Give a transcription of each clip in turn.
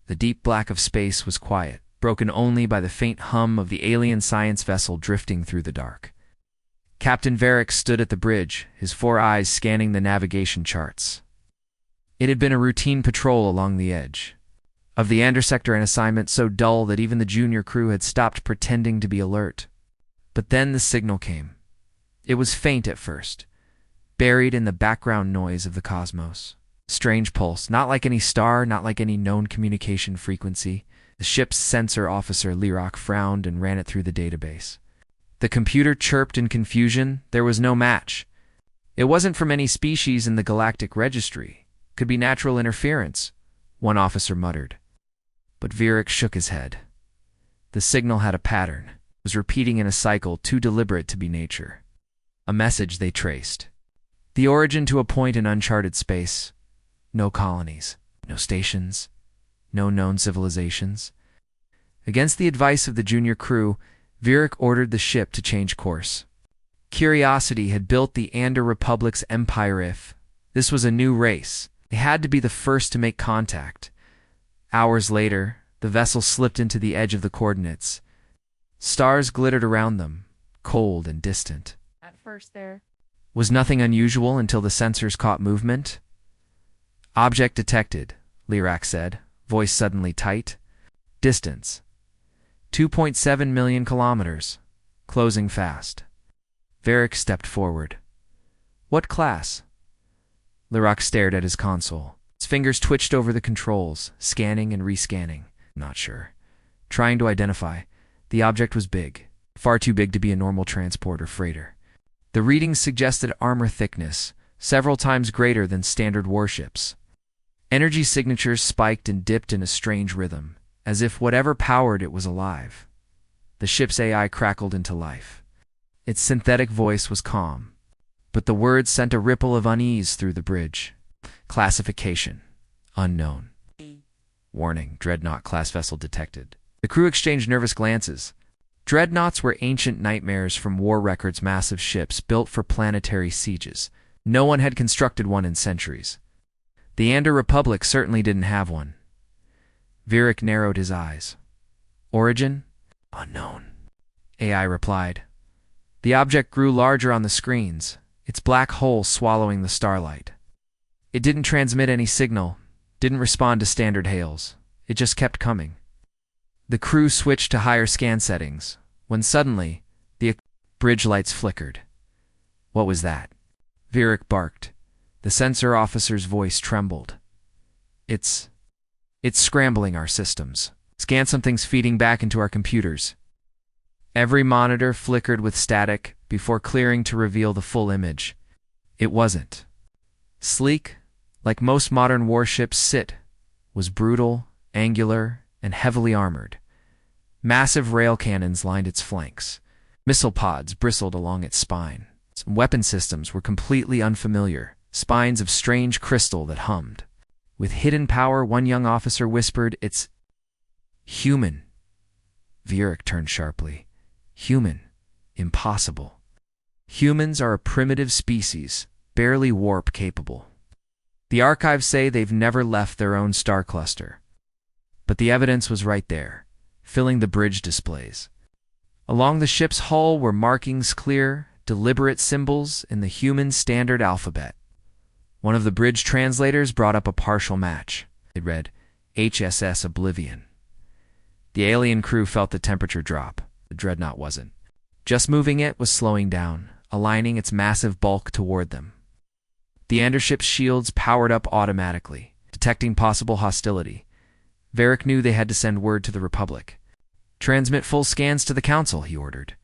The deep black of space was quiet, broken only by the faint hum of the alien science vessel drifting through the dark. Captain Varric stood at the bridge, his 4 eyes scanning the navigation charts. It had been a routine patrol along the edge of the Andersector, an assignment so dull that even the junior crew had stopped pretending to be alert. But then the signal came. It was faint at first, buried in the background noise of the cosmos. Strange pulse, not like any star, not like any known communication frequency. The ship's sensor officer, Lyrak, frowned and ran it through the database. The computer chirped in confusion. There was no match. It wasn't from any species in the galactic registry. Could be natural interference, one officer muttered. But Varric shook his head. The signal had a pattern. It was repeating in a cycle too deliberate to be nature. A message they traced. The origin to a point in uncharted space. No colonies, no stations, no known civilizations. Against the advice of the junior crew, Varric ordered the ship to change course. Curiosity had built the Ander Republic's empire. If this was a new race, they had to be the first to make contact. Hours later, the vessel slipped into the edge of the coordinates. Stars glittered around them, cold and distant. At first there was nothing unusual until the sensors caught movement. Object detected, Lyrak said, voice suddenly tight. Distance 2.7 million kilometers. Closing fast. Varric stepped forward. What class? Lyrak stared at his console. His fingers twitched over the controls, scanning and rescanning. Not sure. Trying to identify. The object was big. Far too big to be a normal transport or freighter. The readings suggested armor thickness, several times greater than standard warships. Energy signatures spiked and dipped in a strange rhythm, as if whatever powered it was alive. The ship's AI crackled into life. Its synthetic voice was calm, but the words sent a ripple of unease through the bridge. Classification: unknown. Warning: Dreadnought class vessel detected. The crew exchanged nervous glances. Dreadnoughts were ancient nightmares from war records, massive ships built for planetary sieges. No one had constructed one in centuries. The Ander Republic certainly didn't have one. Varric narrowed his eyes. Origin? Unknown. AI replied. The object grew larger on the screens, its black hole swallowing the starlight. It didn't transmit any signal, didn't respond to standard hails. It just kept coming. The crew switched to higher scan settings, when suddenly, the bridge lights flickered. What was that? Varric barked. The sensor officer's voice trembled. It's scrambling our systems. Scan something's feeding back into our computers. Every monitor flickered with static before clearing to reveal the full image. It wasn't. Sleek, like most modern warships was brutal, angular, and heavily armored. Massive rail cannons lined its flanks. Missile pods bristled along its spine. Some weapon systems were completely unfamiliar, spines of strange crystal that hummed. With hidden power, one young officer whispered, "It's human." Varric turned sharply. Human. Impossible. Humans are a primitive species, barely warp capable. The archives say they've never left their own star cluster. But the evidence was right there, filling the bridge displays. Along the ship's hull were markings, clear, deliberate symbols in the human standard alphabet. One of the bridge translators brought up a partial match. It read, HSS Oblivion. The alien crew felt the temperature drop. The Dreadnought wasn't. Just moving, it was slowing down, aligning its massive bulk toward them. The Andership's shields powered up automatically, detecting possible hostility. Varric knew they had to send word to the Republic. Transmit full scans to the Council, he ordered.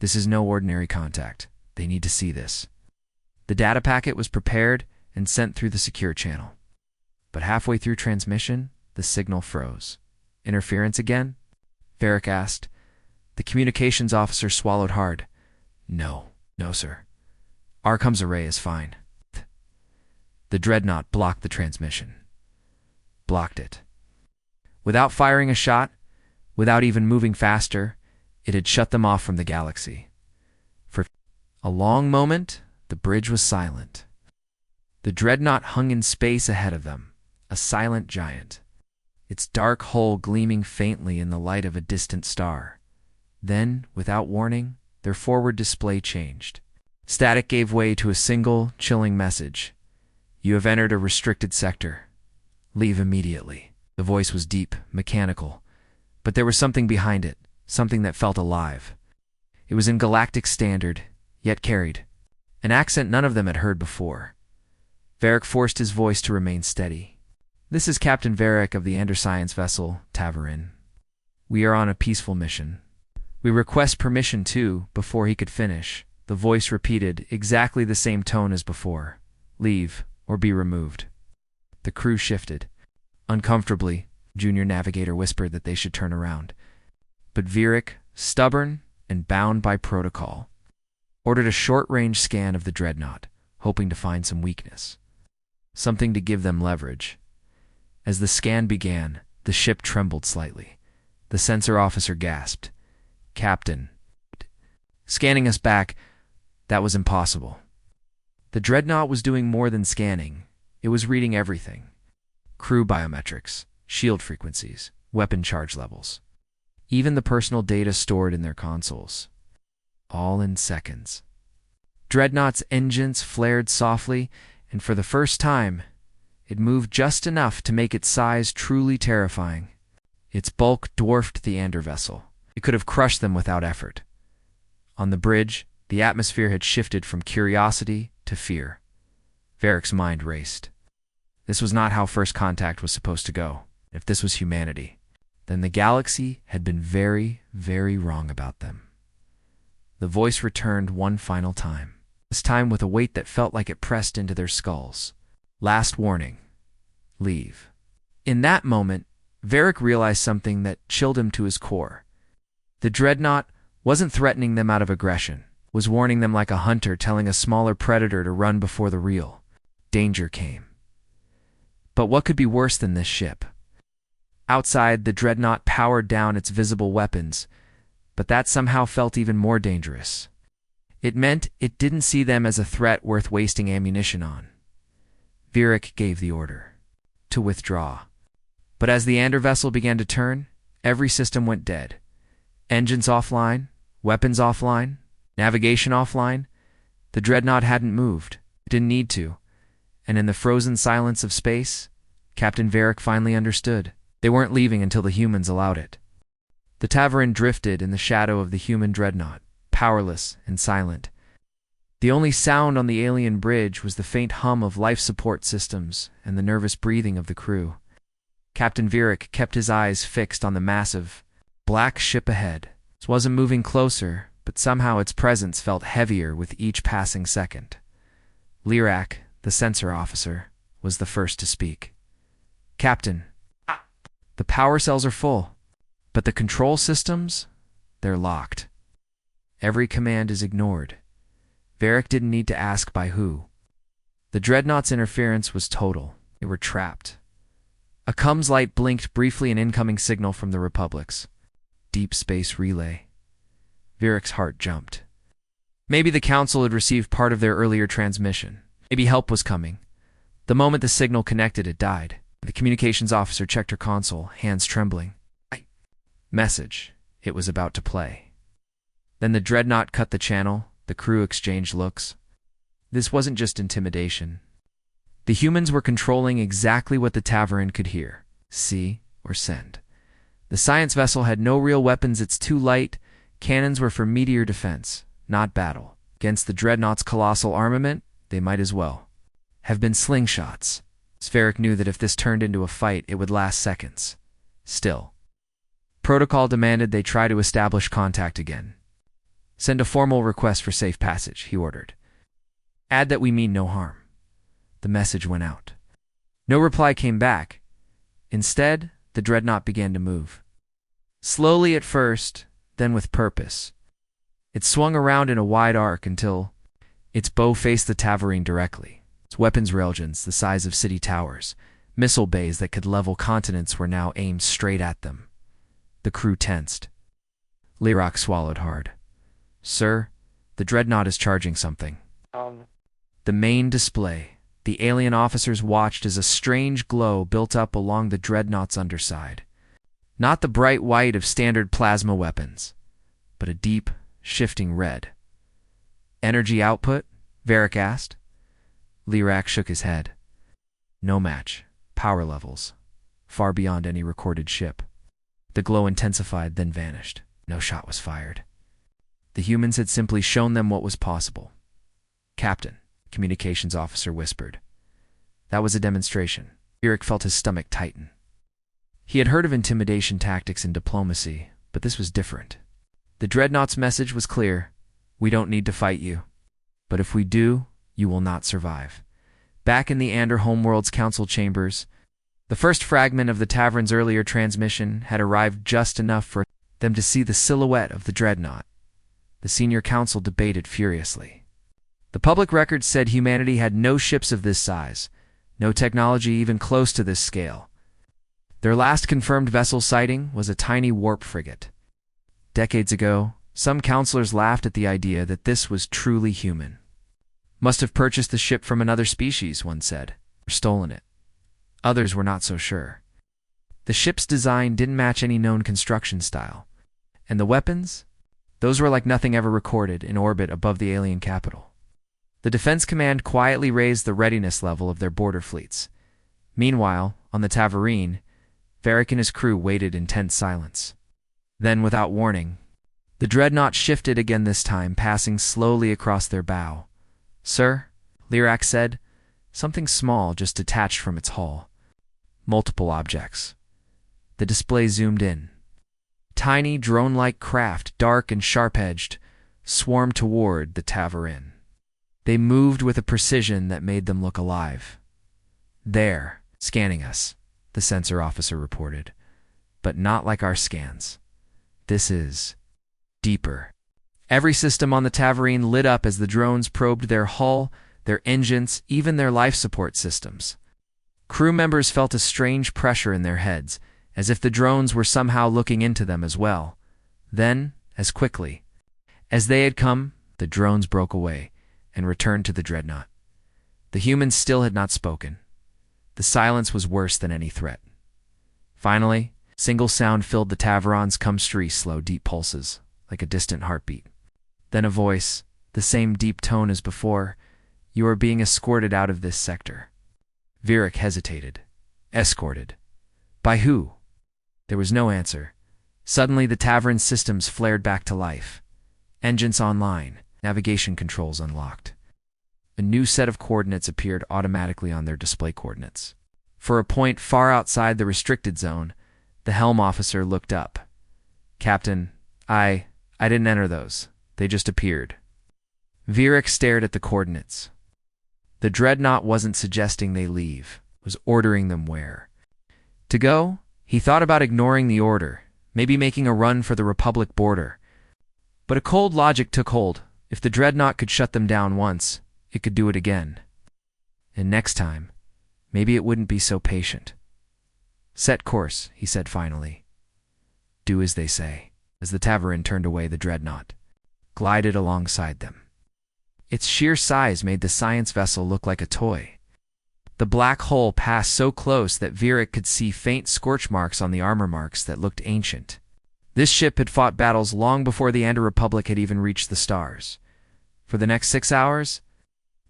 This is no ordinary contact. They need to see this. The data packet was prepared and sent through the secure channel. But halfway through transmission, the signal froze. Interference again? Varric asked. The communications officer swallowed hard. No, sir. Arcum's array is fine. The Dreadnought blocked the transmission. Blocked it. Without firing a shot, without even moving faster, it had shut them off from the galaxy. For a long moment, the bridge was silent. The Dreadnought hung in space ahead of them, a silent giant. its dark hull gleaming faintly in the light of a distant star. Then, without warning, their forward display changed. Static gave way to a single, chilling message. "You have entered a restricted sector. Leave immediately." The voice was deep, mechanical, but there was something behind it, something that felt alive. It was in galactic standard, yet carried an accent none of them had heard before. Varric forced his voice to remain steady. "This is Captain Varric of the Anderscience vessel, Tavarin. We are on a peaceful mission. We request permission to," before he could finish, the voice repeated exactly the same tone as before. "Leave, or be removed." The crew shifted. Uncomfortably, Junior Navigator whispered that they should turn around. But Varric, stubborn and bound by protocol, ordered a short-range scan of the Dreadnought, hoping to find some weakness, something to give them leverage. As the scan began, the ship trembled slightly. The sensor officer gasped. "Captain." Scanning us back, that was impossible. The Dreadnought was doing more than scanning. It was reading everything. Crew biometrics, shield frequencies, weapon charge levels, even the personal data stored in their consoles. All in seconds. Dreadnought's engines flared softly, and for the first time, it moved just enough to make its size truly terrifying. Its bulk dwarfed the Ander vessel. It could have crushed them without effort. On the bridge, the atmosphere had shifted from curiosity to fear. Varric's mind raced. This was not how first contact was supposed to go. If this was humanity, then the galaxy had been very, very wrong about them. The voice returned one final time, this time with a weight that felt like it pressed into their skulls. "Last warning. Leave." In that moment, Varric realized something that chilled him to his core. The Dreadnought wasn't threatening them out of aggression, was warning them like a hunter telling a smaller predator to run before the real danger came. But what could be worse than this ship? Outside, the Dreadnought powered down its visible weapons, but that somehow felt even more dangerous. It meant it didn't see them as a threat worth wasting ammunition on. Varric gave the order to withdraw. But as the Ander vessel began to turn, every system went dead. Engines offline, weapons offline, navigation offline. The Dreadnought hadn't moved. It didn't need to. And in the frozen silence of space, Captain Varric finally understood. They weren't leaving until the humans allowed it. The Tavarin drifted in the shadow of the human Dreadnought, powerless and silent. The only sound on the alien bridge was the faint hum of life support systems and the nervous breathing of the crew. Captain Varric kept his eyes fixed on the massive, black ship ahead. It wasn't moving closer, but somehow its presence felt heavier with each passing second. Lyrak, the sensor officer, was the first to speak. "Captain, the power cells are full, but the control systems, they're locked. Every command is ignored." Varric didn't need to ask by who. The Dreadnought's interference was total. They were trapped. A comms light blinked briefly, an incoming signal from the Republic's deep space relay. Varric's heart jumped. Maybe the Council had received part of their earlier transmission. Maybe help was coming. The moment the signal connected, it died. The communications officer checked her console, hands trembling. Message. It was about to play. Then the Dreadnought cut the channel. The crew exchanged looks. This wasn't just intimidation. The humans were controlling exactly what the Tavarin could hear, see, or send. The science vessel had no real weapons. It's too light. Cannons were for meteor defense, not battle. Against the Dreadnought's colossal armament, they might as well have been slingshots. Varric knew that if this turned into a fight, it would last seconds. Still, protocol demanded they try to establish contact again. "Send a formal request for safe passage," he ordered. "Add that we mean no harm." The message went out. No reply came back. Instead, the Dreadnought began to move. Slowly at first, then with purpose. It swung around in a wide arc until its bow faced the Tavarin directly. Its weapons railguns, the size of city towers, missile bays that could level continents, were now aimed straight at them. The crew tensed. Lyrak swallowed hard. "Sir, the Dreadnought is charging something." The main display, The alien officers watched as a strange glow built up along the Dreadnought's underside. Not the bright white of standard plasma weapons, but a deep, shifting red. "Energy output?" Varric asked. Lyrak shook his head. "No match. Power levels. Far beyond any recorded ship." The glow intensified, then vanished. No shot was fired. The humans had simply shown them what was possible. "Captain," communications officer whispered. "That was a demonstration." Varric felt his stomach tighten. He had heard of intimidation tactics in diplomacy, but this was different. The Dreadnought's message was clear: "We don't need to fight you. But if we do, you will not survive." Back in the Ander Homeworld's council chambers, the first fragment of the Tavern's earlier transmission had arrived just enough for them to see the silhouette of the Dreadnought. The senior council debated furiously. The public record said humanity had no ships of this size, no technology even close to this scale. Their last confirmed vessel sighting was a tiny warp frigate. Decades ago, some counselors laughed at the idea that this was truly human. "Must have purchased the ship from another species," one said, "or stolen it." Others were not so sure. The ship's design didn't match any known construction style. And the weapons? Those were like nothing ever recorded in orbit above the alien capital. The Defense Command quietly raised the readiness level of their border fleets. Meanwhile, on the Tavarine, Varric and his crew waited in tense silence. Then, without warning, the Dreadnought shifted again, this time passing slowly across their bow. "Sir," Lyrak said, something small just detached from its hull. Multiple objects. The display zoomed in. Tiny, drone-like craft, dark and sharp-edged, swarmed toward the Tavarine. They moved with a precision that made them look alive. "There, scanning us," the sensor officer reported. "But not like our scans. This is deeper." Every system on the Tavarine lit up as the drones probed their hull, their engines, even their life support systems. Crew members felt a strange pressure in their heads, as if the drones were somehow looking into them as well. Then, as quickly as they had come, the drones broke away and returned to the Dreadnought. The humans still had not spoken. The silence was worse than any threat. Finally, single sound filled the Tavaron's Cumstry slow, deep pulses, like a distant heartbeat. Then a voice, the same deep tone as before: "You are being escorted out of this sector." Varric hesitated. Escorted? By who? There was no answer. Suddenly, the Tavern's systems flared back to life. Engines online, navigation controls unlocked. A new set of coordinates appeared automatically on their display coordinates. For a point far outside the restricted zone, the helm officer looked up. "Captain, I didn't enter those. They just appeared." Varric stared at the coordinates. The Dreadnought wasn't suggesting they leave, was ordering them where to go. He thought about ignoring the order, maybe making a run for the Republic border. But a cold logic took hold. If the Dreadnought could shut them down once, it could do it again. And next time, maybe it wouldn't be so patient. "Set course," he said finally. "Do as they say." As the Tavarine turned away, the Dreadnought glided alongside them. Its sheer size made the science vessel look like a toy. The black hull passed so close that Varric could see faint scorch marks on the armor marks that looked ancient. This ship had fought battles long before the Ander Republic had even reached the stars. For the next 6 hours,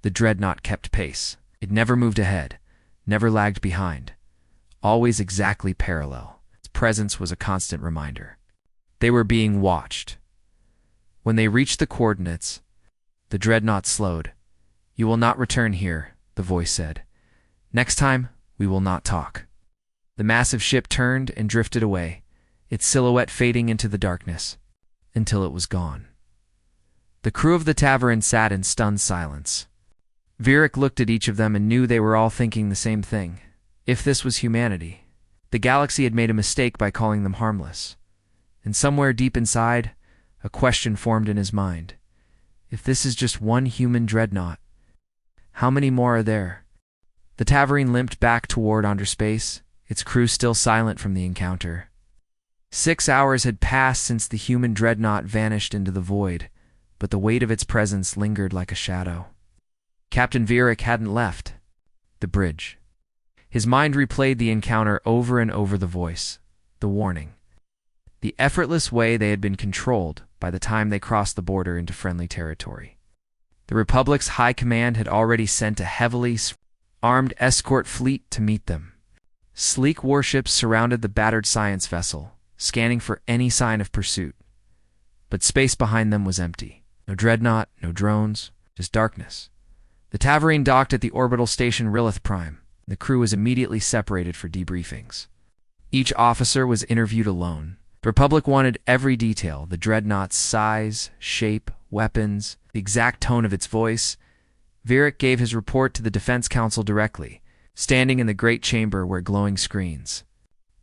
the Dreadnought kept pace. It never moved ahead, never lagged behind, always exactly parallel. Its presence was a constant reminder. They were being watched. When they reached the coordinates, the Dreadnought slowed. "You will not return here," the voice said. "Next time, we will not talk." The massive ship turned and drifted away, its silhouette fading into the darkness, until it was gone. The crew of the Tavarine sat in stunned silence. Varric looked at each of them and knew they were all thinking the same thing. If this was humanity, the galaxy had made a mistake by calling them harmless. And somewhere deep inside, a question formed in his mind. If this is just one human Dreadnought, how many more are there? The Tavarine limped back toward Underspace, its crew still silent from the encounter. 6 hours had passed since the human Dreadnought vanished into the void, but the weight of its presence lingered like a shadow. Captain Varric hadn't left. The bridge. His mind replayed the encounter over and over, the voice, the warning, the effortless way they had been controlled by the time they crossed the border into friendly territory. The Republic's high command had already sent a heavily armed escort fleet to meet them. Sleek warships surrounded the battered science vessel, scanning for any sign of pursuit. But space behind them was empty. No dreadnought, no drones, just darkness. The Tavarine docked at the orbital station Rilith Prime. The crew was immediately separated for debriefings. Each officer was interviewed alone. The Republic wanted every detail: the dreadnought's size, shape, weapons, the exact tone of its voice. Virik gave his report to the Defense Council directly, standing in the great chamber where glowing screens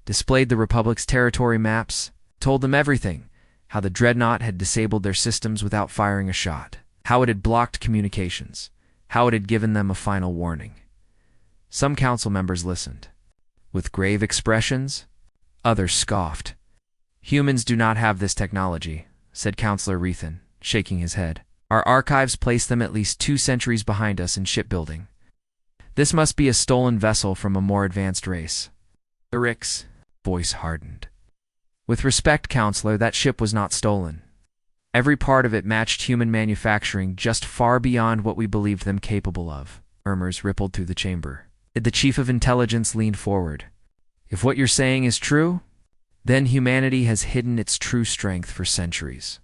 displayed the Republic's territory maps, told them everything: how the dreadnought had disabled their systems without firing a shot, how it had blocked communications, how it had given them a final warning. Some council members listened with grave expressions, others scoffed. "Humans do not have this technology," said Councillor Rethan, shaking his head. "Our archives place them at least 2 centuries behind us in shipbuilding. This must be a stolen vessel from a more advanced race." Eric's voice hardened. "With respect, Counselor, that ship was not stolen. Every part of it matched human manufacturing just far beyond what we believed them capable of." Murmurs rippled through the chamber. The Chief of Intelligence leaned forward. "If what you're saying is true, then humanity has hidden its true strength for centuries."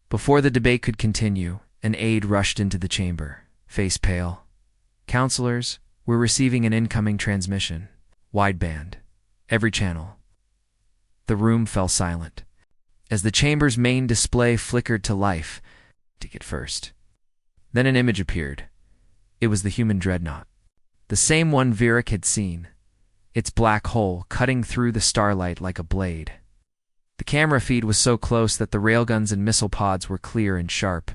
Before the debate could continue, an aide rushed into the chamber, face pale. "Counselors, we're receiving an incoming transmission. Wideband. Every channel." The room fell silent. As the chamber's main display flickered to life, ticket first. Then an image appeared. It was the human dreadnought. The same one Virik had seen, its black hole cutting through the starlight like a blade. The camera feed was so close that the railguns and missile pods were clear and sharp.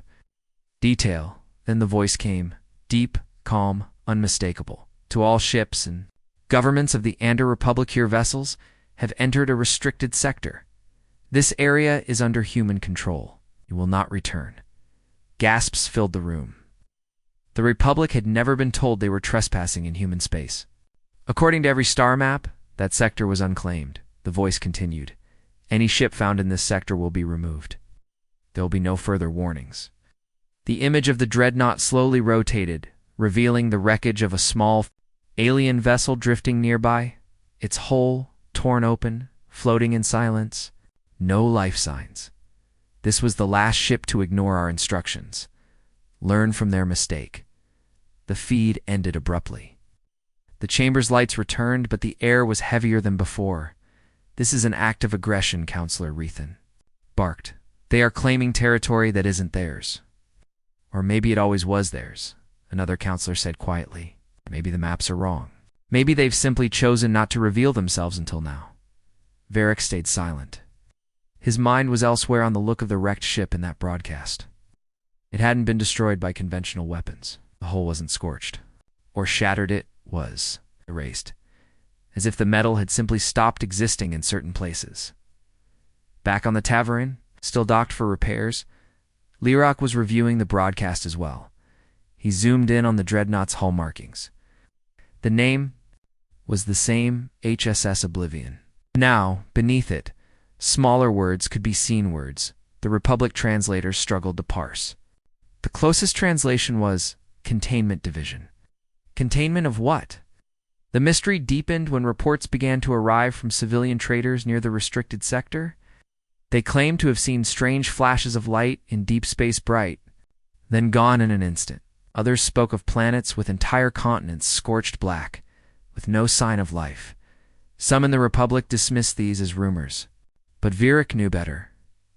Detail. Then the voice came, deep, calm, unmistakable. "To all ships and governments of the Ander Republic, your vessels have entered a restricted sector. This area is under human control. You will not return." Gasps filled the room. The Republic had never been told they were trespassing in human space. According to every star map, that sector was unclaimed. The voice continued. "Any ship found in this sector will be removed. There will be no further warnings." The image of the dreadnought slowly rotated, revealing the wreckage of a small alien vessel drifting nearby, its hull torn open, floating in silence. No life signs. This was the last ship to ignore our instructions. Learn from their mistake. The feed ended abruptly. The chamber's lights returned, but the air was heavier than before. "This is an act of aggression," Councillor Rethan barked. "They are claiming territory that isn't theirs." "Or maybe it always was theirs," another councillor said quietly. "Maybe the maps are wrong. Maybe they've simply chosen not to reveal themselves until now." Virik stayed silent. His mind was elsewhere, on the look of the wrecked ship in that broadcast. It hadn't been destroyed by conventional weapons. The hull wasn't scorched. Or shattered, it was erased. As if the metal had simply stopped existing in certain places. Back on the Tavarine, still docked for repairs, Lyrak was reviewing the broadcast as well. He zoomed in on the dreadnought's hull markings. The name was the same, HSS Oblivion. Now, beneath it, smaller words could be seen words the Republic translators struggled to parse. The closest translation was Containment Division. Containment of what? The mystery deepened when reports began to arrive from civilian traders near the restricted sector. They claimed to have seen strange flashes of light in deep space bright, then gone in an instant. Others spoke of planets with entire continents scorched black, with no sign of life. Some in the Republic dismissed these as rumors. But Virik knew better.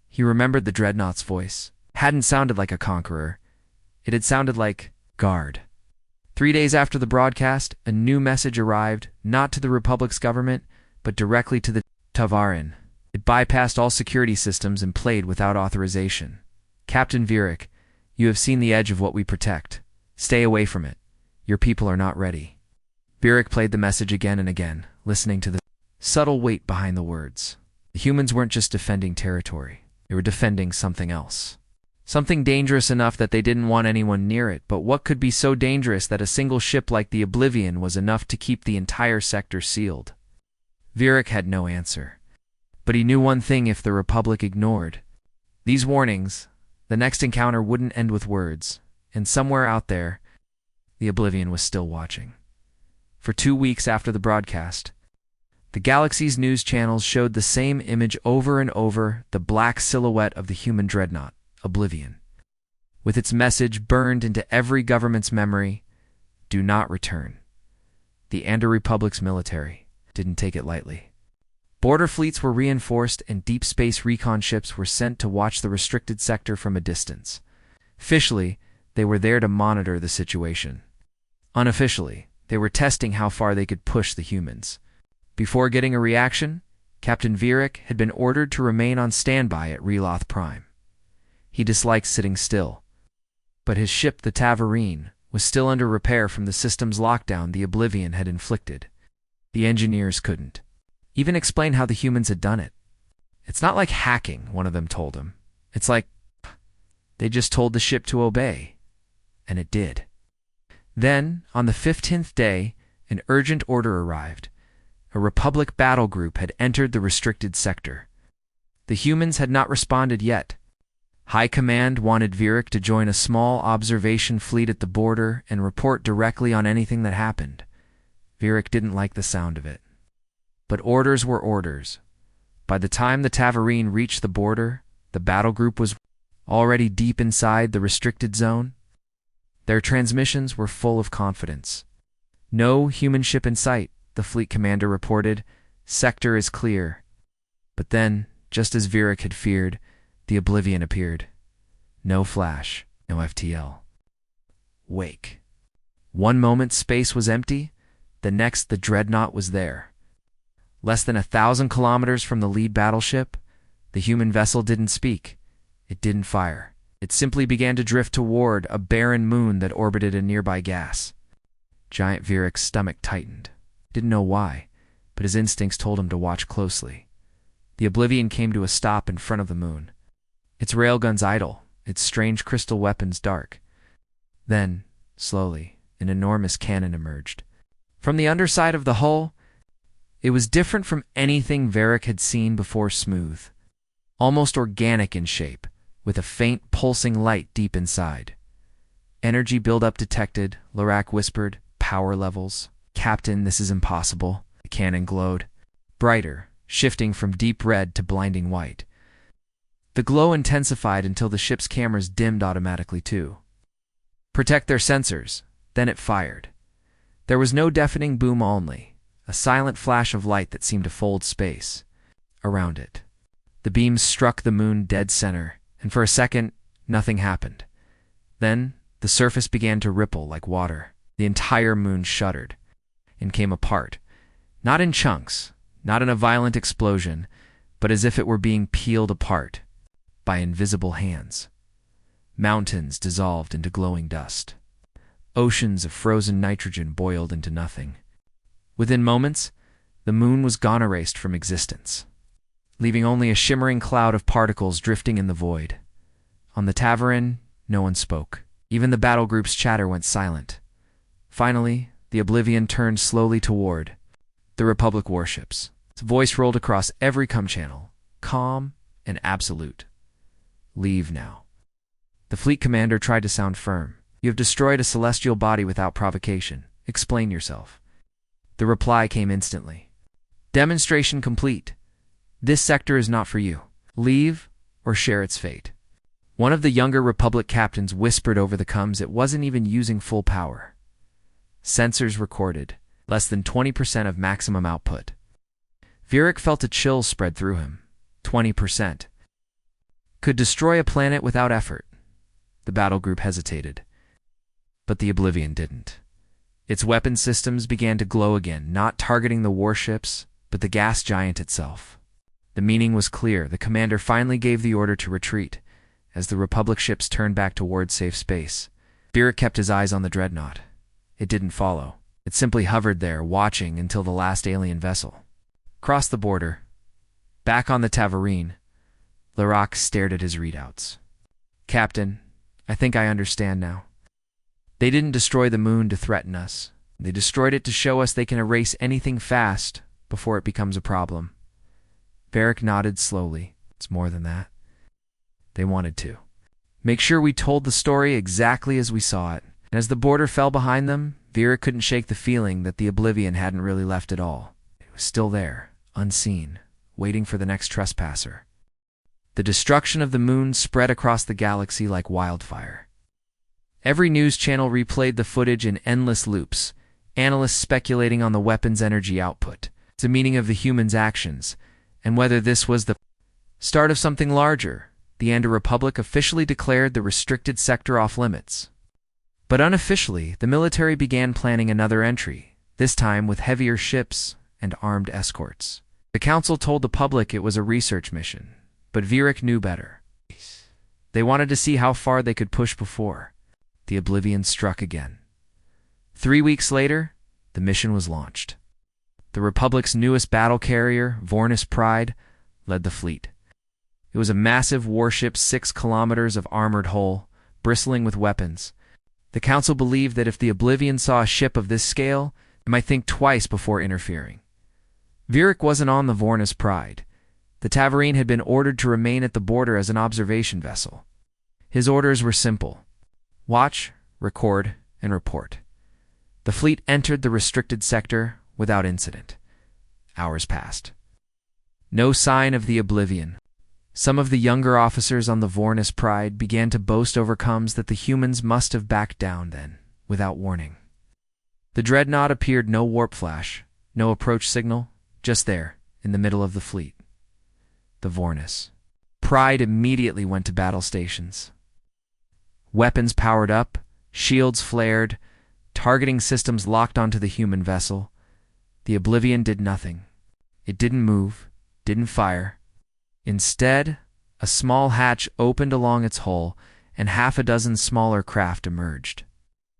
He remembered the dreadnought's voice. Hadn't sounded like a conqueror. It had sounded like guard. 3 days after the broadcast, a new message arrived, not to the Republic's government, but directly to the Tavarine. It bypassed all security systems and played without authorization. "Captain Virik, you have seen the edge of what we protect. Stay away from it. Your people are not ready." Virik played the message again and again, listening to the subtle weight behind the words. The humans weren't just defending territory. They were defending something else. Something dangerous enough that they didn't want anyone near it, but what could be so dangerous that a single ship like the Oblivion was enough to keep the entire sector sealed? Virak had no answer. But he knew one thing: if the Republic ignored these warnings, the next encounter wouldn't end with words, and somewhere out there, the Oblivion was still watching. For 2 weeks after the broadcast, the galaxy's news channels showed the same image over and over: the black silhouette of the human dreadnought, Oblivion, with its message burned into every government's memory: do not return. The Andor Republic's military didn't take it lightly. Border fleets were reinforced, and deep space recon ships were sent to watch the restricted sector from a distance. Officially, they were there to monitor the situation. Unofficially, they were testing how far they could push the humans. Before getting a reaction, Captain Virak had been ordered to remain on standby at Reloth Prime. He disliked sitting still, but his ship, the Tavarine, was still under repair from the system's lockdown the Oblivion had inflicted. The engineers couldn't even explain how the humans had done it. It's not like hacking, one of them told him. It's like they just told the ship to obey, and it did. Then, on the 15th day, an urgent order arrived. A Republic battle group had entered the restricted sector. The humans had not responded yet. High Command wanted Virak to join a small observation fleet at the border and report directly on anything that happened. Virak didn't like the sound of it. But orders were orders. By the time the Tavarine reached the border, the battle group was already deep inside the restricted zone. Their transmissions were full of confidence. No human ship in sight, the fleet commander reported. Sector is clear. But then, just as Virak had feared, the Oblivion appeared. No flash, no FTL. Wake. One moment space was empty, the next the Dreadnought was there. Less than 1,000 kilometers from the lead battleship, the human vessel didn't speak. It didn't fire. It simply began to drift toward a barren moon that orbited a nearby gas. Giant Virak's stomach tightened. Didn't know why, but his instincts told him to watch closely. The Oblivion came to a stop in front of the moon. Its railguns idle, its strange crystal weapons dark. Then, slowly, an enormous cannon emerged. From the underside of the hull, it was different from anything Virak had seen before. Smooth, almost organic in shape, with a faint pulsing light deep inside. Energy buildup detected, Lorak whispered. Power levels. Captain, this is impossible. The cannon glowed. Brighter, shifting from deep red to blinding white. The glow intensified until the ship's cameras dimmed automatically too. Protect their sensors. Then it fired. There was no deafening boom, only a silent flash of light that seemed to fold space around it. The beams struck the moon dead center, and for a second, nothing happened. Then, the surface began to ripple like water. The entire moon shuddered and came apart, not in chunks, not in a violent explosion, but as if it were being peeled apart by invisible hands. Mountains dissolved into glowing dust. Oceans of frozen nitrogen boiled into nothing. Within moments, the moon was gone, erased from existence, leaving only a shimmering cloud of particles drifting in the void. On the Tavarine, no one spoke. Even the battle group's chatter went silent. Finally, the Oblivion turned slowly toward the Republic warships. Its voice rolled across every comm channel, calm and absolute. Leave now. The fleet commander tried to sound firm. You have destroyed a celestial body without provocation. Explain yourself. The reply came instantly. Demonstration complete. This sector is not for you. Leave or share its fate. One of the younger Republic captains whispered over the comms. It wasn't even using full power. Sensors recorded less than 20% of maximum output. Virak felt a chill spread through him. 20%. Could destroy a planet without effort. The battle group hesitated. But the Oblivion didn't. Its weapon systems began to glow again, not targeting the warships, but the gas giant itself. The meaning was clear. The commander finally gave the order to retreat, as the Republic ships turned back toward safe space. Virak kept his eyes on the Dreadnought. It didn't follow. It simply hovered there, watching until the last alien vessel crossed the border. Back on the Tavarine, Lorak stared at his readouts. Captain, I think I understand now. They didn't destroy the moon to threaten us. They destroyed it to show us they can erase anything fast before it becomes a problem. Varric nodded slowly. It's more than that. They wanted to make sure we told the story exactly as we saw it. And as the border fell behind them, Vera couldn't shake the feeling that the Oblivion hadn't really left at all. It was still there, unseen, waiting for the next trespasser. The destruction of the moon spread across the galaxy like wildfire. Every news channel replayed the footage in endless loops, analysts speculating on the weapon's energy output, the meaning of the humans' actions, and whether this was the start of something larger. The Andor Republic officially declared the restricted sector off limits. But unofficially, the military began planning another entry, this time with heavier ships and armed escorts. The Council told the public it was a research mission, but Varric knew better. They wanted to see how far they could push before the Oblivion struck again. 3 weeks later, the mission was launched. The Republic's newest battle carrier, Vornis Pride, led the fleet. It was a massive warship 6 kilometers of armored hull, bristling with weapons. The Council believed that if the Oblivion saw a ship of this scale, it might think twice before interfering. Varric wasn't on the Vornis Pride. The Tavarine had been ordered to remain at the border as an observation vessel. His orders were simple: watch, record, and report. The fleet entered the restricted sector without incident. Hours passed. No sign of the Oblivion. Some of the younger officers on the Vornis Pride began to boast over comms that the humans must have backed down then, without warning. The Dreadnought appeared, no warp flash, no approach signal, just there, in the middle of the fleet. The Vornis Pride immediately went to battle stations. Weapons powered up, shields flared, targeting systems locked onto the human vessel. The Oblivion did nothing. It didn't move, didn't fire. Instead, a small hatch opened along its hull, and 6 smaller craft emerged.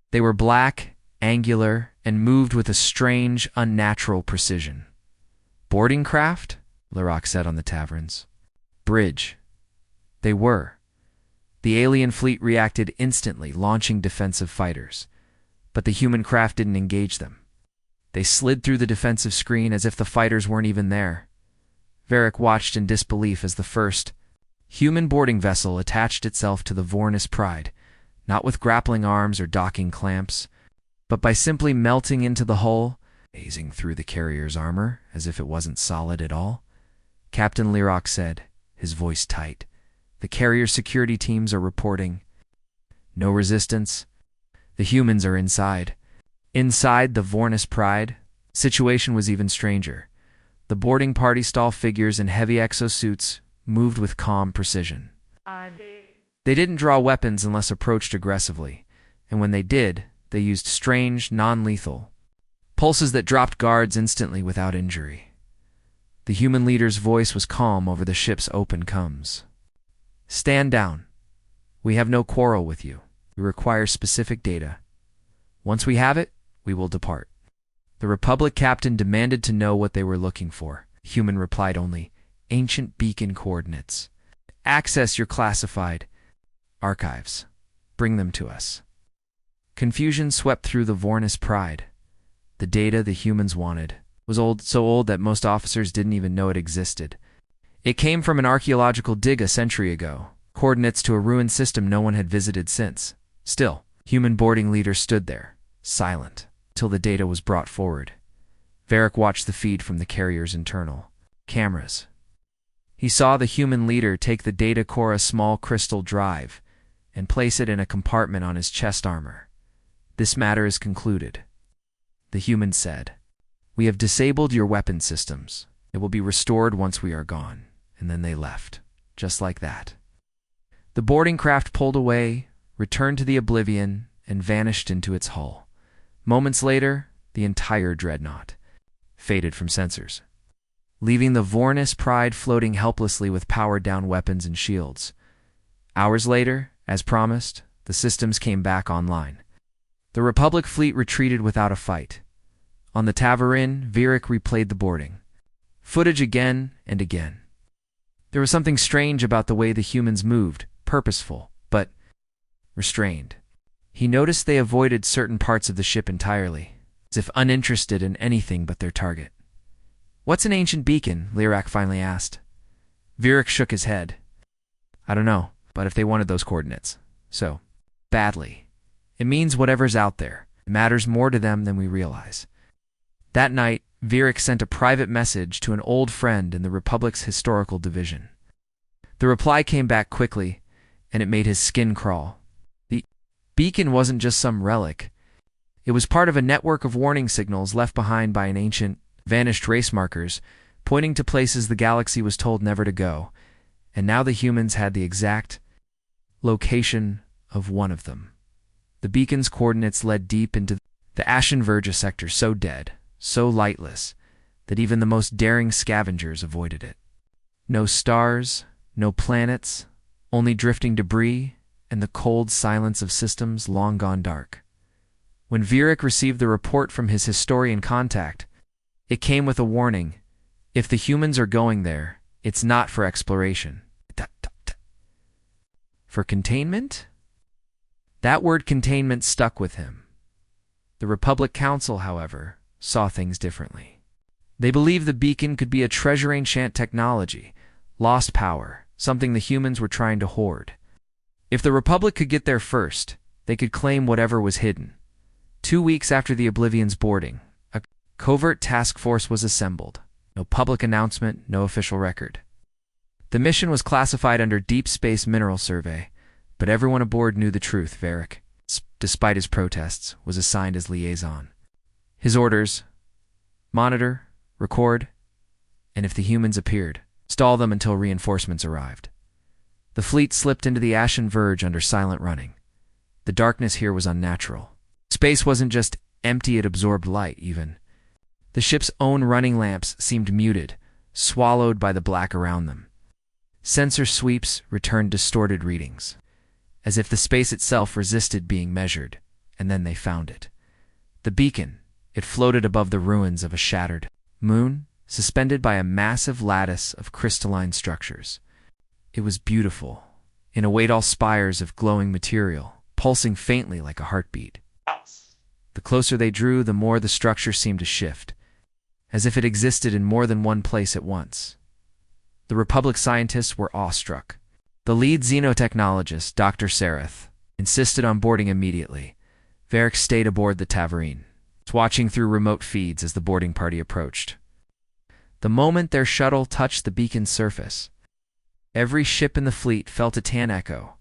They were black, angular, and moved with a strange, unnatural precision. Boarding craft? Lirac said on the taverns. Bridge. They were. The alien fleet reacted instantly, launching defensive fighters. But the human craft didn't engage them. They slid through the defensive screen as if the fighters weren't even there. Varric watched in disbelief as the first human boarding vessel attached itself to the Vornis Pride, not with grappling arms or docking clamps, but by simply melting into the hull, phasing through the carrier's armor as if it wasn't solid at all. Captain Lirac said, his voice tight. The carrier security teams are reporting. No resistance. The humans are inside. Inside the Vornis Pride, situation was even stranger. The boarding party stall figures in heavy exosuits moved with calm precision. They didn't draw weapons unless approached aggressively, and when they did, they used strange, non-lethal pulses that dropped guards instantly without injury. The human leader's voice was calm over the ship's open comms. Stand down. We have no quarrel with you. We require specific data. Once we have it, we will depart. The Republic captain demanded to know what they were looking for. Human replied only, ancient beacon coordinates. Access your classified archives. Bring them to us. Confusion swept through the Vornis Pride. The data the humans wanted was old, so old that most officers didn't even know it existed. It came from an archaeological dig a century ago, coordinates to a ruined system no one had visited since. Still, human boarding leader stood there, silent, till the data was brought forward. Varric watched the feed from the carrier's internal cameras. He saw the human leader take the data core, a small crystal drive, and place it in a compartment on his chest armor. This matter is concluded. The human said, we have disabled your weapon systems. It will be restored once we are gone. And then they left, just like that. The boarding craft pulled away, returned to the Oblivion, and vanished into its hull. Moments later, the entire Dreadnought faded from sensors, leaving the Vornis Pride floating helplessly with powered-down weapons and shields. Hours later, as promised, the systems came back online. The Republic fleet retreated without a fight. On the Tavarine, Varric replayed the boarding footage again and again. There was something strange about the way the humans moved, purposeful, but restrained. He noticed they avoided certain parts of the ship entirely, as if uninterested in anything but their target. "What's an ancient beacon?" Lyrak finally asked. Virak shook his head. "I don't know, but if they wanted those coordinates so badly, it means whatever's out there, it matters more to them than we realize." That night, Virak sent a private message to an old friend in the Republic's historical division. The reply came back quickly, and it made his skin crawl. The beacon wasn't just some relic. It was part of a network of warning signals left behind by an ancient, vanished race markers, pointing to places the galaxy was told never to go, and now the humans had the exact location of one of them. The beacon's coordinates led deep into the Ashen Verge sector, so dead, so lightless, that even the most daring scavengers avoided it. No stars, no planets, only drifting debris and the cold silence of systems long gone dark. When Virak received the report from his historian contact, it came with a warning: if the humans are going there, it's not for exploration. For containment? That word containment stuck with him. The Republic Council, however, saw things differently. They believed the beacon could be a treasure-ancient technology, lost power, something the humans were trying to hoard. If the Republic could get there first, they could claim whatever was hidden. 2 weeks after the Oblivion's boarding, a covert task force was assembled. No public announcement, no official record. The mission was classified under Deep Space Mineral Survey, but everyone aboard knew the truth. Virak, despite his protests, was assigned as liaison. His orders: monitor, record, and if the humans appeared, stall them until reinforcements arrived. The fleet slipped into the Ashen Verge under silent running. The darkness here was unnatural. Space wasn't just empty, it absorbed light, even. The ship's own running lamps seemed muted, swallowed by the black around them. Sensor sweeps returned distorted readings, as if the space itself resisted being measured, and then they found it. The beacon, it floated above the ruins of a shattered moon, suspended by a massive lattice of crystalline structures. It was beautiful, in a weight all spires of glowing material, pulsing faintly like a heartbeat. The closer they drew, the more the structure seemed to shift, as if it existed in more than one place at once. The Republic scientists were awestruck. The lead xenotechnologist, Dr. Sareth, insisted on boarding immediately. Virak stayed aboard the Tavarine, watching through remote feeds as the boarding party approached. The moment their shuttle touched the beacon's surface, every ship in the fleet felt a tan echo,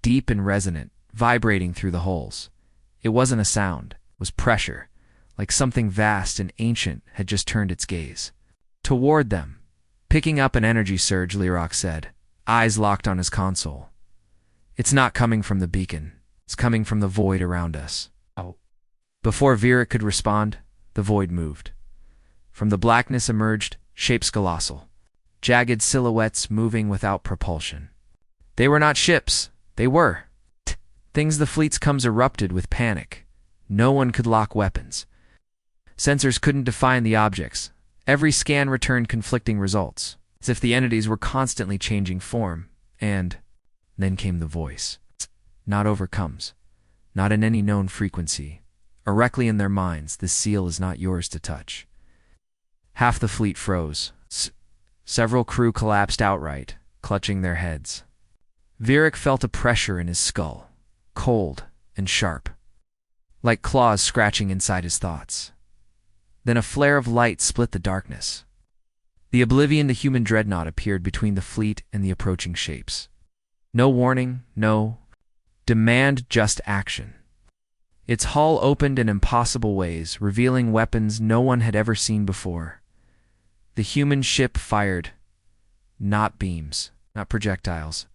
deep and resonant, vibrating through the holes. It wasn't a sound, it was pressure, like something vast and ancient had just turned its gaze toward them. Picking up an energy surge, Lyrak said, eyes locked on his console. "It's not coming from the beacon. It's coming from the void around us." Oh. Before Virak could respond, the void moved. From the blackness emerged shapes colossal, jagged silhouettes moving without propulsion. They were not ships. They were things the fleet's comes erupted with panic. No one could lock weapons. Sensors couldn't define the objects. Every scan returned conflicting results, as if the entities were constantly changing form. And then came the voice. "Not overcomes. Not in any known frequency. Directly in their minds, this seal is not yours to touch." Half the fleet froze. Several crew collapsed outright, clutching their heads. Virak felt a pressure in his skull, cold and sharp, like claws scratching inside his thoughts. Then a flare of light split the darkness. The Oblivion, the human Dreadnought, appeared between the fleet and the approaching shapes. No warning, no demand, just action. Its hull opened in impossible ways, revealing weapons no one had ever seen before. The human ship fired, not beams, not projectiles,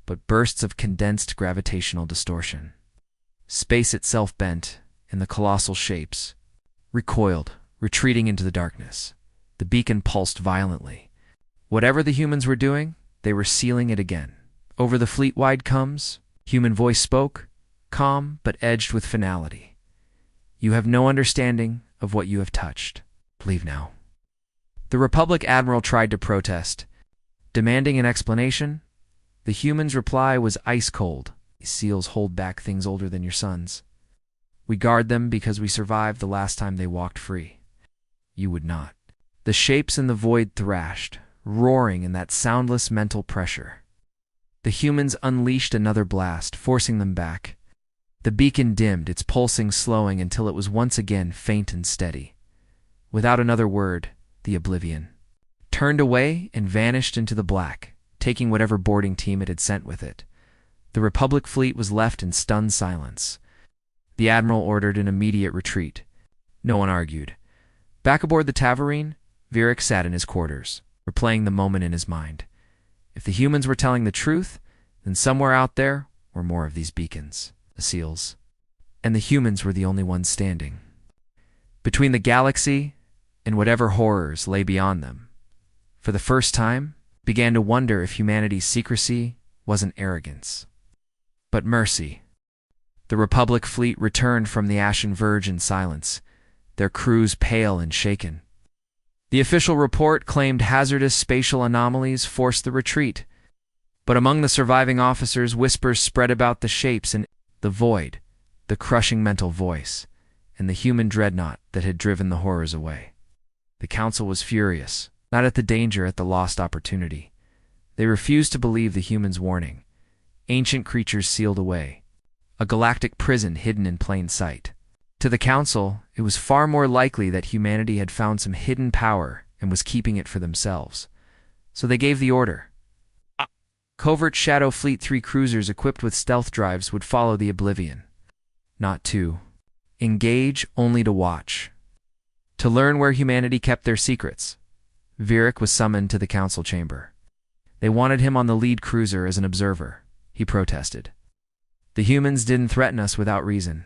but bursts of condensed gravitational distortion. Space itself bent, and the colossal shapes recoiled, retreating into the darkness. The beacon pulsed violently. Whatever the humans were doing, they were sealing it again. Over the fleet-wide comes, human voice spoke, calm but edged with finality. "You have no understanding of what you have touched. Leave now." The Republic Admiral tried to protest, demanding an explanation. The human's reply was ice cold, These seals hold back things older than your sons. We guard them because we survived the last time they walked free. You would not. The shapes in the void thrashed, roaring in that soundless mental pressure. The humans unleashed another blast, forcing them back. The beacon dimmed, its pulsing slowing until it was once again faint and steady. Without another word, the Oblivion turned away and vanished into the black, taking whatever boarding team it had sent with it. The Republic fleet was left in stunned silence. The Admiral ordered an immediate retreat. No one argued. Back aboard the Tavarine, Vierick sat in his quarters, replaying the moment in his mind. If the humans were telling the truth, then somewhere out there were more of these beacons, the seals. And the humans were the only ones standing. Between the galaxy and whatever horrors lay beyond them, for the first time, began to wonder if humanity's secrecy wasn't arrogance, but mercy. The Republic fleet returned from the Ashen Verge in silence, their crews pale and shaken. The official report claimed hazardous spatial anomalies forced the retreat, but among the surviving officers, whispers spread about the shapes and the void, the crushing mental voice, and the human dreadnought that had driven the horrors away. The council was furious, not at the danger, at the lost opportunity. They refused to believe the humans' warning. Ancient creatures sealed away. A galactic prison hidden in plain sight. To the council, it was far more likely that humanity had found some hidden power and was keeping it for themselves. So they gave the order. Covert Shadow Fleet 3 cruisers equipped with stealth drives would follow the Oblivion. Not to engage, only to watch. To learn where humanity kept their secrets. Vierick was summoned to the council chamber. They wanted him on the lead cruiser as an observer. He protested. The humans didn't threaten us without reason.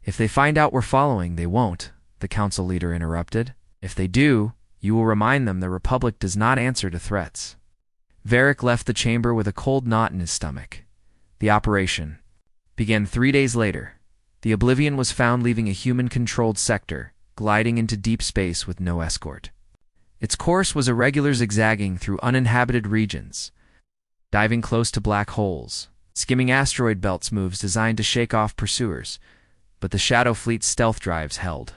If they find out we're following, they won't, the council leader interrupted. If they do, you will remind them the Republic does not answer to threats. Vierick left the chamber with a cold knot in his stomach. The operation began 3 days later. The Oblivion was found leaving a human-controlled sector, gliding into deep space with no escort. Its course was irregular, zigzagging through uninhabited regions, diving close to black holes, skimming asteroid belts, moves designed to shake off pursuers, but the Shadow Fleet's stealth drives held.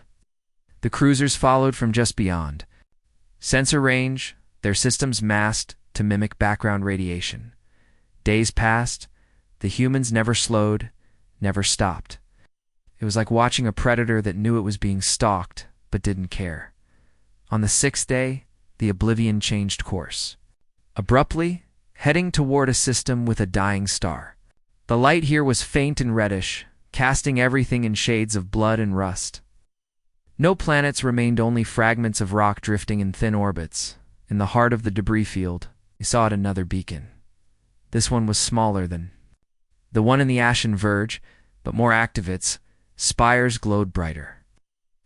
The cruisers followed from just beyond. Sensor range, their systems masked to mimic background radiation. Days passed. The humans never slowed, never stopped. It was like watching a predator that knew it was being stalked, but didn't care. On the 6th day, the Oblivion changed course. Abruptly, heading toward a system with a dying star. The light here was faint and reddish, casting everything in shades of blood and rust. No planets remained, only fragments of rock drifting in thin orbits. In the heart of the debris field, they saw another beacon. This one was smaller than the one in the Ashen Verge, but more active. Its spires glowed brighter,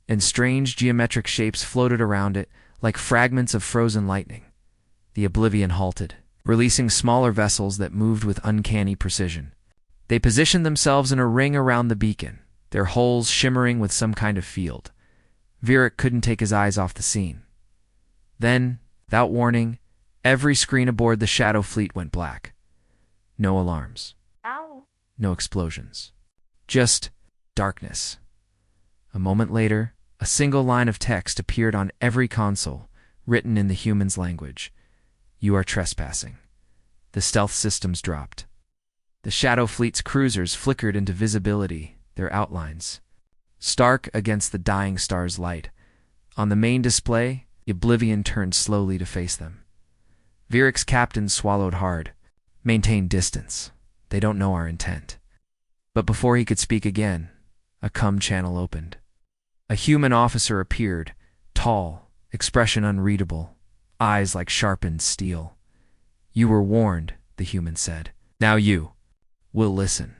and strange geometric shapes floated around it like fragments of frozen lightning. The Oblivion halted, releasing smaller vessels that moved with uncanny precision. They positioned themselves in a ring around the beacon, their hulls shimmering with some kind of field. Vierick couldn't take his eyes off the scene. Then, without warning, every screen aboard the Shadow Fleet went black. No alarms. Ow. No explosions. Just darkness. A moment later, a single line of text appeared on every console, written in the human's language. You are trespassing. The stealth systems dropped. The Shadow Fleet's cruisers flickered into visibility, their outlines stark against the dying star's light. On the main display, the Oblivion turned slowly to face them. Vierick's captain swallowed hard. Maintain distance. They don't know our intent. But before he could speak again, a comm channel opened. A human officer appeared, tall, expression unreadable, eyes like sharpened steel. You were warned, the human said. Now you will listen.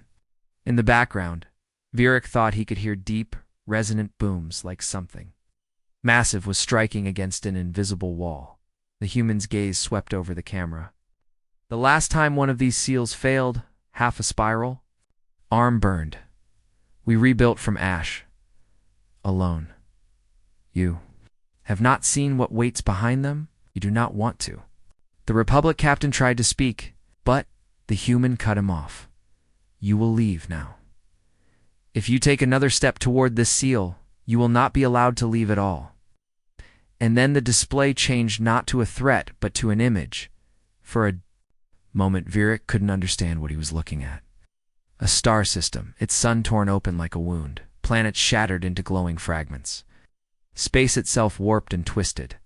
In the background, Vierick thought he could hear deep, resonant booms like something massive was striking against an invisible wall. The human's gaze swept over the camera. The last time one of these seals failed, half a spiral, arm burned. We rebuilt from ash. Alone. You have not seen what waits behind them? You do not want to. The Republic captain tried to speak, but the human cut him off. You will leave now. If you take another step toward this seal, you will not be allowed to leave at all." And then the display changed not to a threat, but to an image. For a moment, Virik couldn't understand what he was looking at. A star system, its sun torn open like a wound, planets shattered into glowing fragments. Space itself warped and twisted.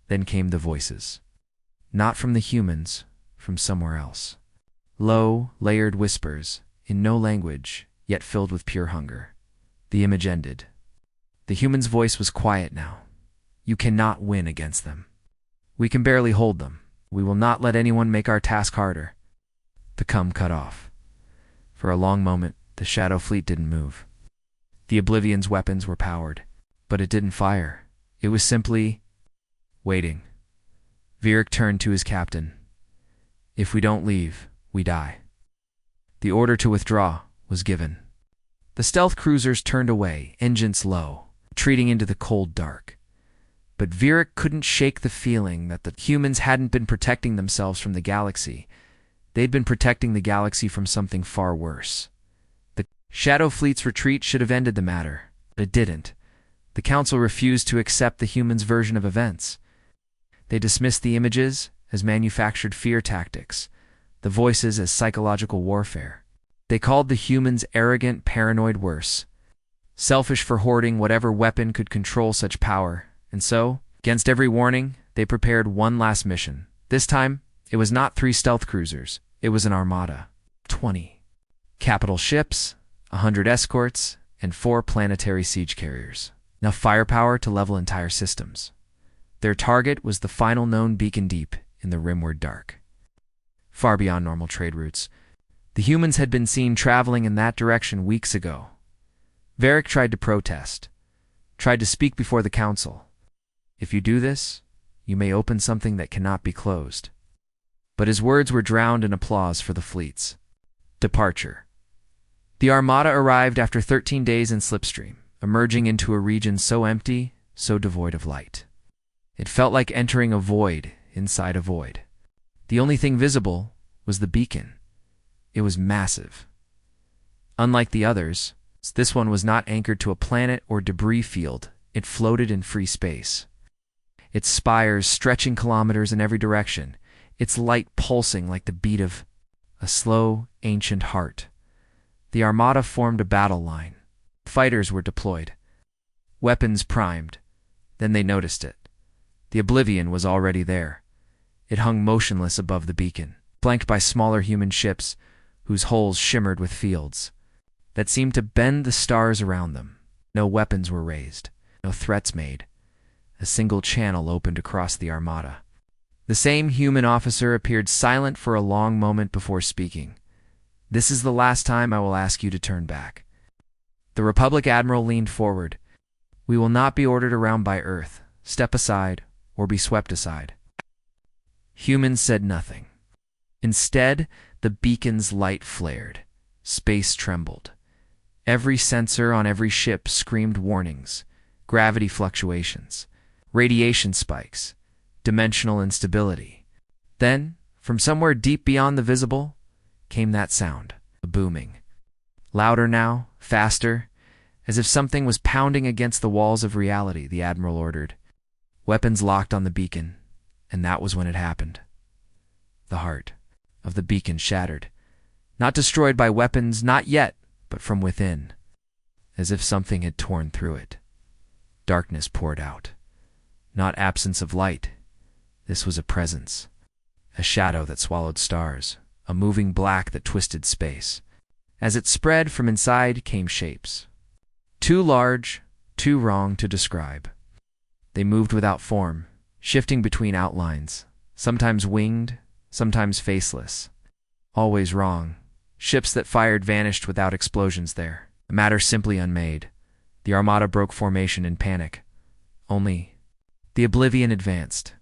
Then came the voices. Not from the humans, from somewhere else. Low, layered whispers, in no language, yet filled with pure hunger. The image ended. The human's voice was quiet now. "You cannot win against them. We can barely hold them. We will not let anyone make our task harder." The cum cut off. For a long moment, the Shadow Fleet didn't move. The Oblivion's weapons were powered, but it didn't fire. It was simply waiting. Virik turned to his captain. "If we don't leave, we die." The order to withdraw was given. The stealth cruisers turned away, engines low, retreating into the cold dark. But Virik couldn't shake the feeling that the humans hadn't been protecting themselves from the galaxy. They'd been protecting the galaxy from something far worse. The Shadow Fleet's retreat should have ended the matter, but it didn't. The Council refused to accept the humans' version of events. They dismissed the images as manufactured fear tactics, the voices as psychological warfare. They called the humans arrogant, paranoid worse, selfish for hoarding whatever weapon could control such power. And so, against every warning, they prepared one last mission. This time, it was not 3 stealth cruisers. It was an armada. 20 capital ships, 100 escorts, and 4 planetary siege carriers. Enough firepower to level entire systems. Their target was the final known beacon deep in the rimward dark. Far beyond normal trade routes, the humans had been seen traveling in that direction weeks ago. Virik tried to protest, tried to speak before the Council. "If you do this, you may open something that cannot be closed." But his words were drowned in applause for the fleet's departure. The Armada arrived after 13 days in slipstream, emerging into a region so empty, so devoid of light. It felt like entering a void inside a void. The only thing visible was the beacon. It was massive. Unlike the others, this one was not anchored to a planet or debris field. It floated in free space. Its spires stretching kilometers in every direction, its light pulsing like the beat of a slow, ancient heart. The Armada formed a battle line. Fighters were deployed, weapons primed. Then they noticed it. The Oblivion was already there. It hung motionless above the beacon, flanked by smaller human ships whose hulls shimmered with fields that seemed to bend the stars around them. No weapons were raised, no threats made. A single channel opened across the Armada. The same human officer appeared silent for a long moment before speaking. "This is the last time I will ask you to turn back." The Republic Admiral leaned forward. "We will not be ordered around by Earth. Step aside or be swept aside." Humans said nothing. Instead, the beacon's light flared. Space trembled. Every sensor on every ship screamed warnings, gravity fluctuations, radiation spikes, dimensional instability. Then, from somewhere deep beyond the visible, came that sound, a booming. Louder now, faster, as if something was pounding against the walls of reality, the Admiral ordered. Weapons locked on the beacon, and that was when it happened. The heart of the beacon shattered. Not destroyed by weapons, not yet, but from within, as if something had torn through it. Darkness poured out. Not absence of light. This was a presence. A shadow that swallowed stars. A moving black that twisted space. As it spread from inside came shapes. Too large, too wrong to describe. They moved without form, shifting between outlines, sometimes winged, sometimes faceless. Always wrong. Ships that fired vanished without explosions there. A matter simply unmade. The Armada broke formation in panic. Only the Oblivion advanced,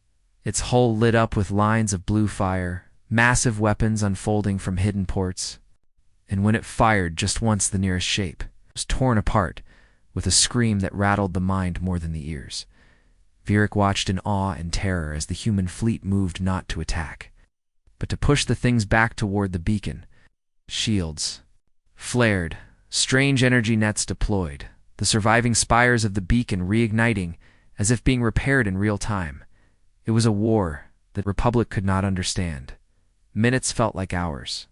its hull lit up with lines of blue fire, massive weapons unfolding from hidden ports. And when it fired just once, the nearest shape was torn apart with a scream that rattled the mind more than the ears. Virik watched in awe and terror as the human fleet moved not to attack, but to push the things back toward the beacon. Shields, flared, strange energy nets deployed, the surviving spires of the beacon reigniting as if being repaired in real time. It was a war the Republic could not understand. Minutes felt like hours.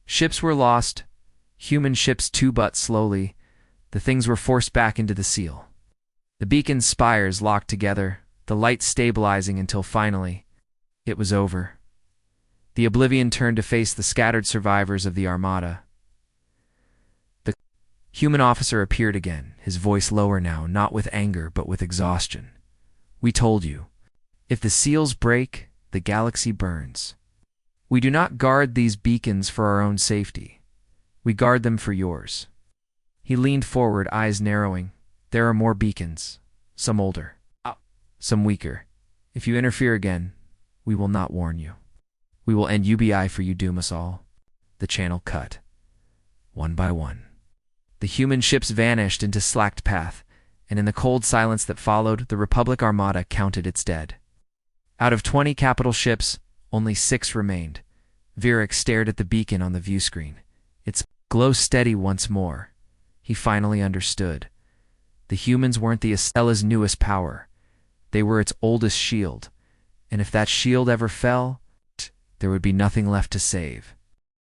Ships were lost, human ships too, but slowly, the things were forced back into the seal. The beacon's spires locked together, the light stabilizing until finally, it was over. The Oblivion turned to face the scattered survivors of the Armada. The human officer appeared again, his voice lower now, not with anger but with exhaustion. "We told you. If the seals break, the galaxy burns. We do not guard these beacons for our own safety. We guard them for yours." He leaned forward, eyes narrowing. "There are more beacons, some older, some weaker. If you interfere again, we will not warn you. We will end UBI for you, doom us all." The channel cut. One by one. The human ships vanished into slacked path, and in the cold silence that followed, the Republic Armada counted its dead. Out of 20 capital ships, only 6 remained. Virak stared at the beacon on the view screen. Its glow steady once more. He finally understood. The humans weren't the Estella's newest power. They were its oldest shield. And if that shield ever fell, there would be nothing left to save.